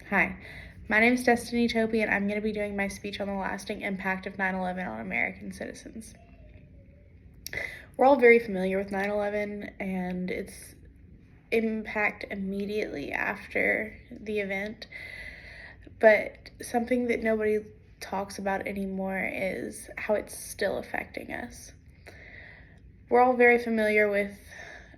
Hi, my name is Destiny Toby, and I'm going to be doing my speech on the lasting impact of 9/11 on American citizens. We're all very familiar with 9/11 and its impact immediately after the event, but something that nobody talks about anymore is how it's still affecting us. We're all very familiar with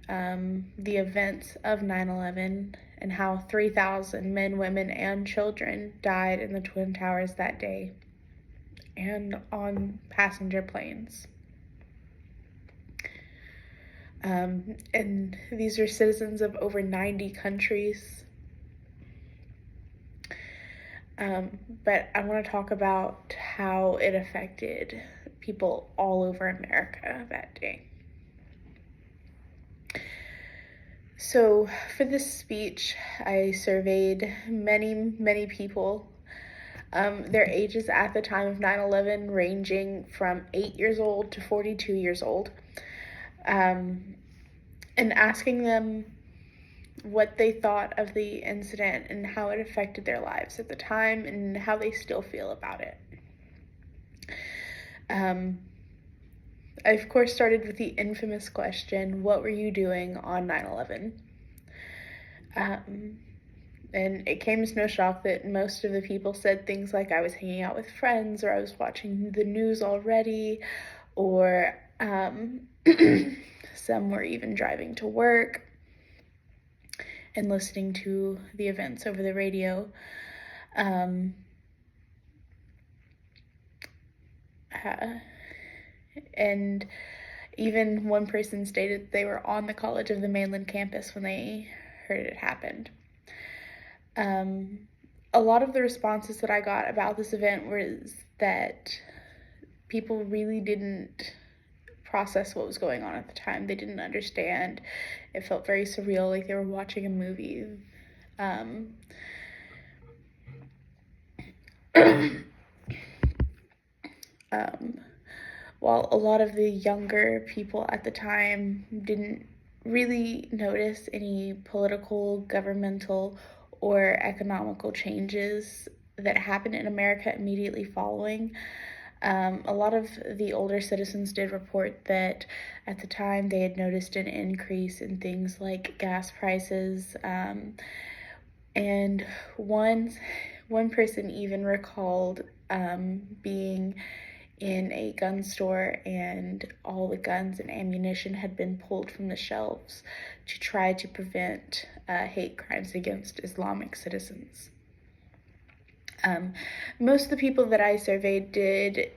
the events of 9/11 and how 3,000 men, women, and children died in the Twin Towers that day and on passenger planes. And these are citizens of over 90 countries. But I want to talk about how it affected people all over America that day. So for this speech, I surveyed many people. Their ages at the time of 9/11 ranging from 8 years old to 42 years old, and asking them what they thought of the incident and how it affected their lives at the time and how they still feel about it. I, of course, started with the infamous question, what were you doing on 9/11? And it came as no shock that most of the people said things like, I was hanging out with friends, or I was watching the news already, or some were even driving to work and listening to the events over the radio. And even one person stated they were on the College of the Mainland campus when they heard it happened. A lot of the responses that I got about this event was that people really didn't process what was going on at the time. They didn't understand. It felt very surreal, like they were watching a movie. While a lot of the younger people at the time didn't really notice any political, governmental, or economical changes that happened in America immediately following. A lot of the older citizens did report that at the time they had noticed an increase in things like gas prices, and one person even recalled being in a gun store and all the guns and ammunition had been pulled from the shelves to try to prevent hate crimes against Islamic citizens. Most of the people that I surveyed did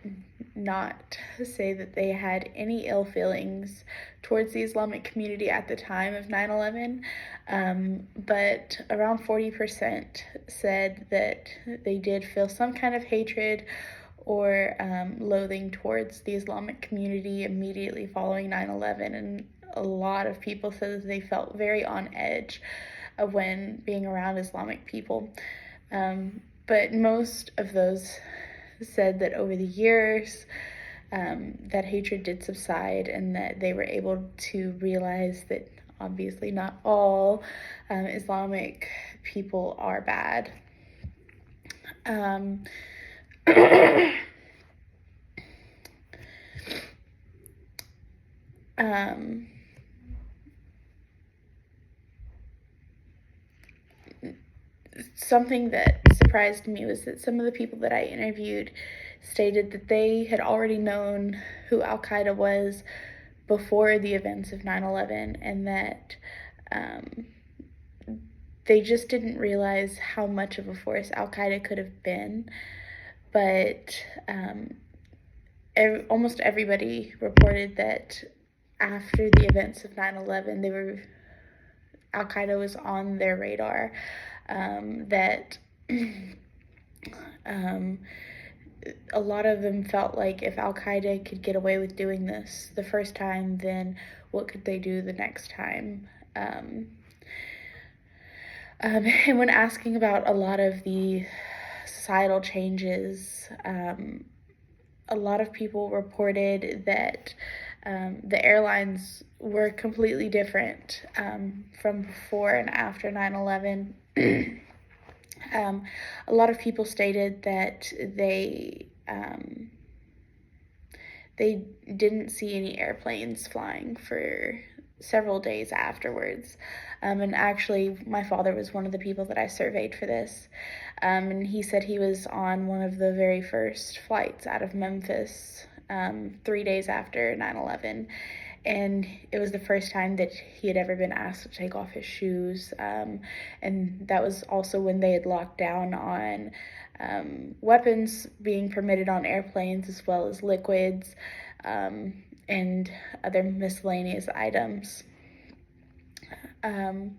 not say that they had any ill feelings towards the Islamic community at the time of 9/11, but around 40% said that they did feel some kind of hatred or loathing towards the Islamic community immediately following 9/11, and a lot of people said that they felt very on edge when being around Islamic people. But most of those said that over the years, that hatred did subside and that they were able to realize that obviously not all Islamic people are bad. Something that surprised me was that some of the people that I interviewed stated that they had already known who Al-Qaeda was before the events of 9/11, and that they just didn't realize how much of a force Al-Qaeda could have been. But almost everybody reported that after the events of 9/11, Al-Qaeda was on their radar. That a lot of them felt like if Al-Qaeda could get away with doing this the first time, then what could they do the next time? And when asking about a lot of the societal changes, a lot of people reported that the airlines were completely different from before and after 9/11. A lot of people stated that they didn't see any airplanes flying for several days afterwards. And actually, my father was one of the people that I surveyed for this. And he said he was on one of the very first flights out of Memphis 3 days after 9/11. And it was the first time that he had ever been asked to take off his shoes. And that was also when they had locked down on weapons being permitted on airplanes, as well as liquids and other miscellaneous items. And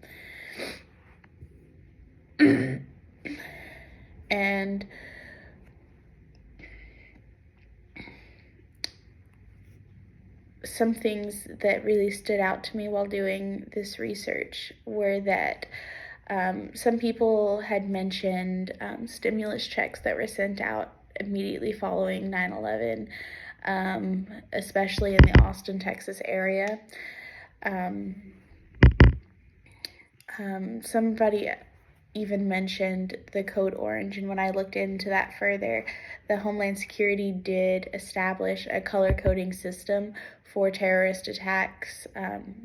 some things that really stood out to me while doing this research were that some people had mentioned stimulus checks that were sent out immediately following 9/11, especially in the Austin, Texas area. Somebody even mentioned the Code Orange, and when I looked into that further, the Homeland Security did establish a color coding system for terrorist attacks,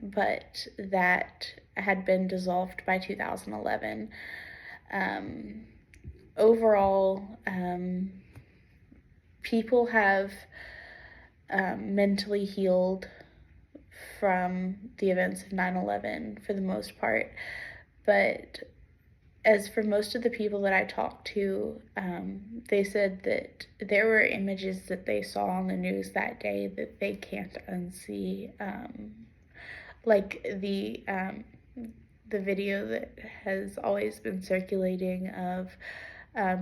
but that had been dissolved by 2011. Overall, people have mentally healed from the events of 9/11 for the most part, but as for most of the people that I talked to, they said that there were images that they saw on the news that day that they can't unsee, like the video that has always been circulating of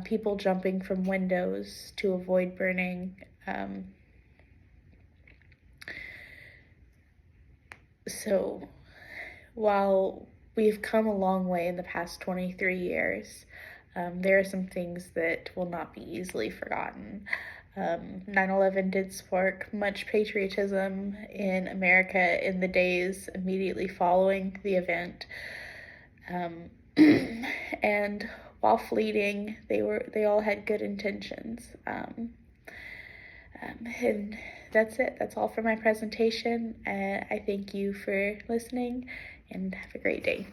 people jumping from windows to avoid burning. So while we've come a long way in the past 23 years, there are some things that will not be easily forgotten. 9/11 did spark much patriotism in America in the days immediately following the event. And while fleeting, they all had good intentions. And that's it. That's all for my presentation. I thank you for listening, and have a great day.